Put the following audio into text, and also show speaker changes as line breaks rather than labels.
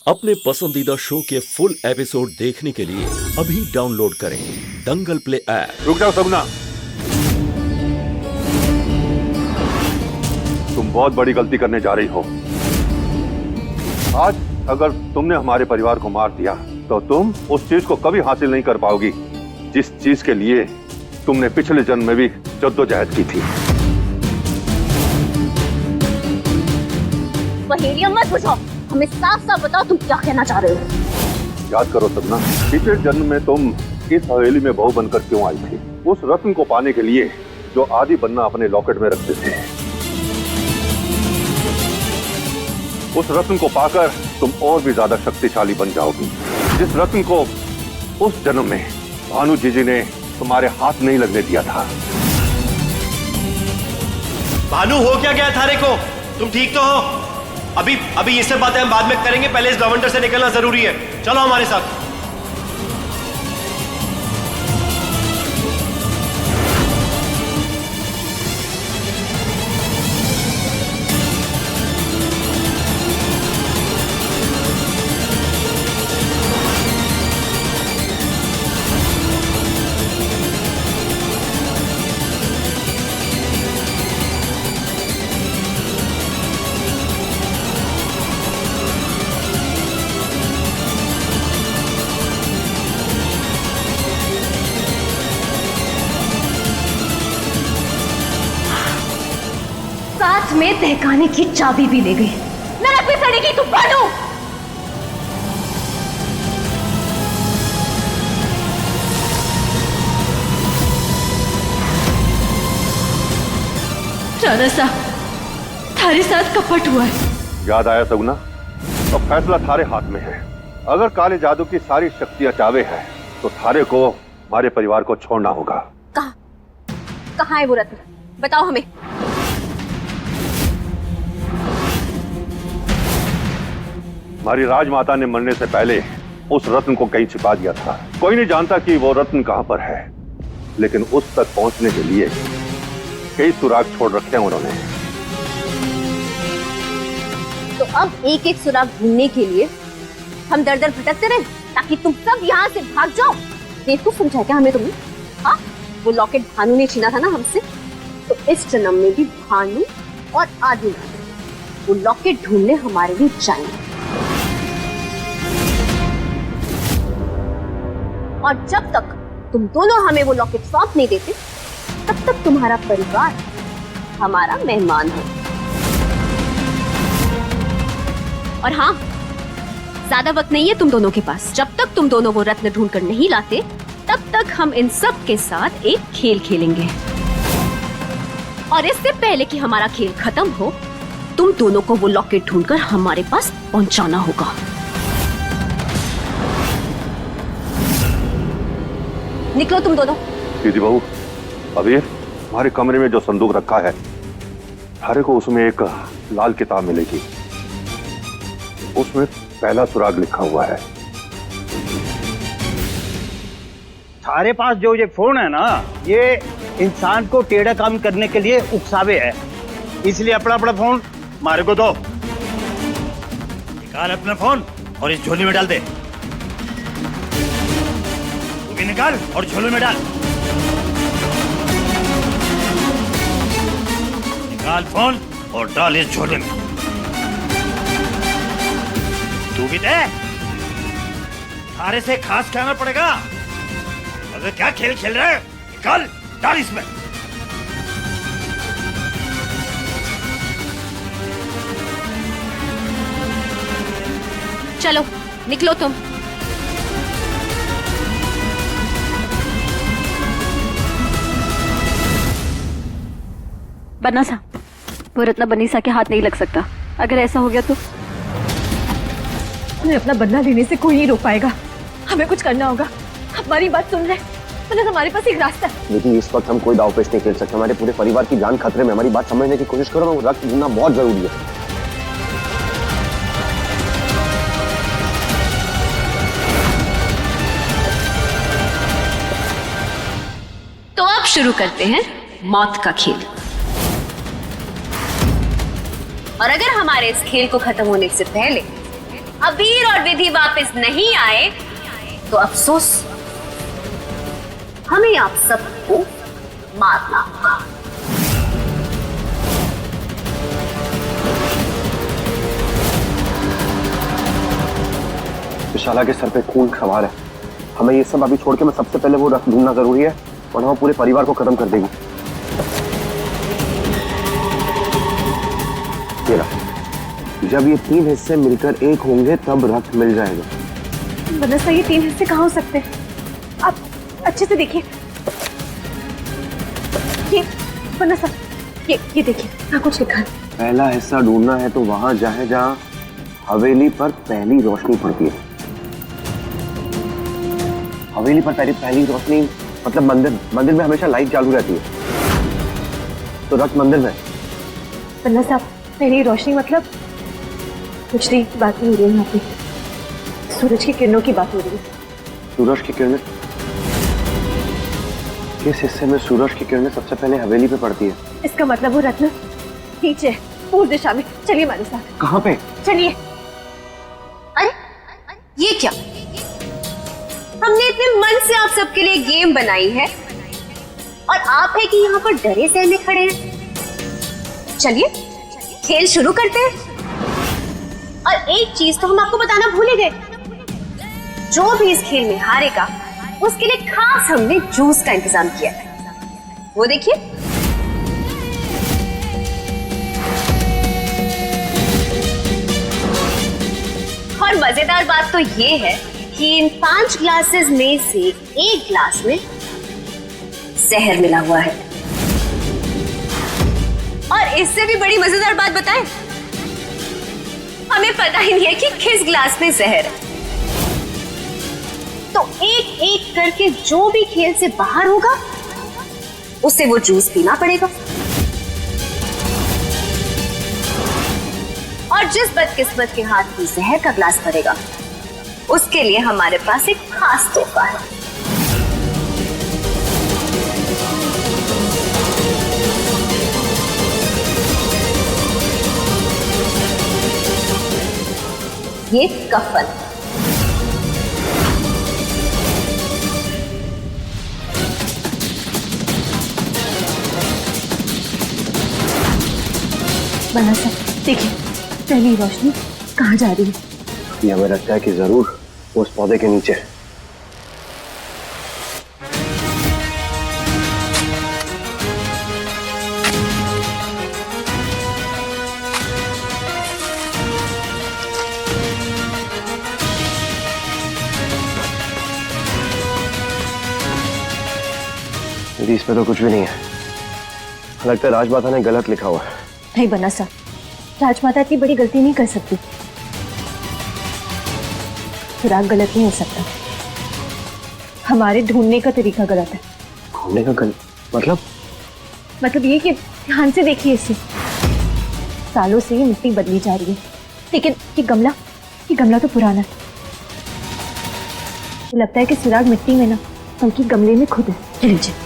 अपने पसंदीदा शो के फुल एपिसोड देखने के लिए अभी डाउनलोड करें दंगल प्ले ऐप।
रुक जाओ सगुना, तुम बहुत बड़ी गलती करने जा रही हो। आज अगर तुमने हमारे परिवार को मार दिया तो तुम उस चीज को कभी हासिल नहीं कर पाओगी जिस चीज के लिए तुमने पिछले जन्म में भी जद्दोजहद की थी।
पहेलियां मत बुझाओ, हमें साफ साफ बताओ तुम क्या कहना चाह रहे हो।
याद करो सपना, पिछले जन्म में तुम इस हवेली में बहू बनकर क्यों आई थी? उस रत्न को पाने के लिए जो आदि बनना अपने लॉकेट में रखते थे। उस रत्न को पाकर तुम और भी ज्यादा शक्तिशाली बन जाओगी, जिस रत्न को उस जन्म में भानु जीजी ने तुम्हारे हाथ नहीं लगने दिया था।
भानु, हो क्या गया थारे को? तुम ठीक तो हो? अभी ये सब बातें हम बाद में करेंगे, पहले इस गवर्नर से निकलना जरूरी है। चलो हमारे साथ।
साथ में तहखाने की चाबी भी ले गई। नरक में सड़ेगी तू भानु।
राणा साहब, थारे साथ कपट हुआ है।
याद आया सगुना, अब फैसला थारे हाथ में है। अगर काले जादू की सारी शक्तियां चावे है तो थारे को हमारे परिवार को छोड़ना होगा।
कहाँ है वो रत्न? बताओ हमें।
हमारी राजमाता ने मरने से पहले उस रत्न को कहीं छिपा दिया था। कोई नहीं जानता कि वो रत्न कहां पर है, लेकिन उस तक पहुंचने के लिए कई सुराग छोड़ रखे हैं उन्होंने।
तो अब एक एक सुराग ढूंढने के लिए हम दर दर भटकते रहे ताकि तुम सब यहाँ से भाग जाओ। बेवकूफ समझा क्या हमें तुमने? हाँ, वो लॉकेट भानु ने छीना था ना हमसे, तो इस जन्म में भी भानु और आदि वो लॉकेट ढूंढने हमारे लिए जाएंगे। और जब तक तुम दोनों हमें वो लॉकेट सौंप नहीं देते, तब तक तुम्हारा परिवार हमारा मेहमान है। और हाँ, ज्यादा वक्त नहीं है तुम दोनों के पास। जब तक तुम दोनों वो रत्न ढूंढ कर नहीं लाते, तब तक हम इन सब के साथ एक खेल खेलेंगे। और इससे पहले कि हमारा खेल खत्म हो, तुम दोनों को वो लॉकेट ढूंढकर हमारे पास पहुंचाना होगा। निकलो तुम दोनों।
दीदी बहू, अभी हमारे कमरे में जो संदूक रखा है, थारे को उसमें एक लाल किताब मिलेगी। उसमें पहला सुराग लिखा हुआ है।
थारे पास जो ये फोन है ना, ये इंसान को टेढ़ा काम करने के लिए उकसावे है, इसलिए अपना अपना फोन मारे को दो।
निकाल अपना फोन और इस झोली में डाल दे। तू भी निकाल और झोली में डाल। निकाल फोन और डाल इस झोली में। तू भी दे। थारे से खास कहना पड़ेगा। अगर क्या खेल खेल रहे हैं, निकाल, डाल इसमें।
चलो निकलो तुम।
बन्ना सा, वो रत्ना बनीसा के हाथ नहीं लग सकता। अगर ऐसा हो गया तो
हमें अपना बदला लेने से कोई नहीं रोक पाएगा। हमें कुछ करना होगा। हमारी बात सुन रहे? मतलब हमारे पास एक रास्ता है।
लेकिन इस वक्त हम कोई दांवपेच नहीं खेल सकते। हमारे पूरे परिवार की जान खतरे में। हमारी बात समझने की कोशिश करो। वो रक्त ढूंढना बहुत जरूरी है।
तो अब शुरू करते हैं मौत का खेल।
और अगर हमारे इस खेल को खत्म होने से पहले अबीर और विधि वापस नहीं आए तो अफसोस, हमें आप सबको मारना होगा।
विशाला के सर पे खून सवार है। हमें ये सब अभी छोड़ के मैं सबसे पहले वो रथ ढूंढना जरूरी है, वरना वो पूरे परिवार को खत्म कर देगी। ये रहा। जब ये 3 हिस्से मिलकर एक होंगे तब रथ मिल जाएगा।
बनसा, ये 3 हिस्से कहाँ हो सकते हैं? आप अच्छे से देखिए। ये बनसा, ये देखिए, यहाँ कुछ लिखा है।
पहला हिस्सा ढूंढना है तो वहां जाए जहाँ हवेली पर पहली रोशनी पड़ती है। हवेली पर पहली रोशनी मतलब मंदिर में हमेशा लाइट चालू रहती है, तो रथ मंदिर में।
पन्ना साहब, पहली रोशनी मतलब कुछ नहीं, बात नहीं हो रही है यहाँ पे। सूरज की किरणों की बात हो रही है।
सूरज की किरणें? किस हिस्से में सूरज की किरणें सबसे पहले हवेली पे पड़ती है?
इसका मतलब वो रत्न नीचे है, पूर्व दिशा में। चलिए हमारे साथ।
कहाँ पे?
चलिए।
अरे ये क्या? हमने इतने मन से आप सबके लिए गेम बनाई है और आप है कि यहाँ पर डरे सहमे खड़े हैं। चलिए खेल शुरू करते हैं। और एक चीज तो हम आपको बताना भूल ही गए, जो भी इस खेल में हारेगा उसके लिए खास हमने जूस का इंतजाम किया है। वो देखिए। और मजेदार बात तो ये है कि इन 5 ग्लासेस में से एक ग्लास में जहर मिला हुआ है। और इससे भी बड़ी मजेदार बात बताएं, हमें पता ही नहीं है कि किस ग्लास में जहर है। तो एक एक करके जो भी खेल से बाहर होगा उसे वो जूस पीना पड़ेगा। और जिस बदकिस्मत के हाथ में जहर का ग्लास पड़ेगा उसके लिए हमारे पास एक खास तोहफा है। ये कफन।
बना साहब, देखिए पहली रोशनी कहाँ जा रही है?
ये हमें लगता है कि जरूर उस पौधे के नीचे। दीदी, इसमें तो कुछ भी नहीं है। लगता है राजमाता ने गलत लिखा हुआ है।
नहीं बना साहब, राजमाता इतनी बड़ी गलती नहीं कर सकती। सुराग गलत नहीं हो सकता, हमारे ढूंढने का तरीका गलत है।
ढूंढने का गलत
मतलब ये कि ध्यान से देखिए इसे। सालों से ये मिट्टी बदली जा रही है, लेकिन ये गमला तो पुराना है। लगता है कि सुराग मिट्टी में ना बल्कि गमले में खुद है। चलिए।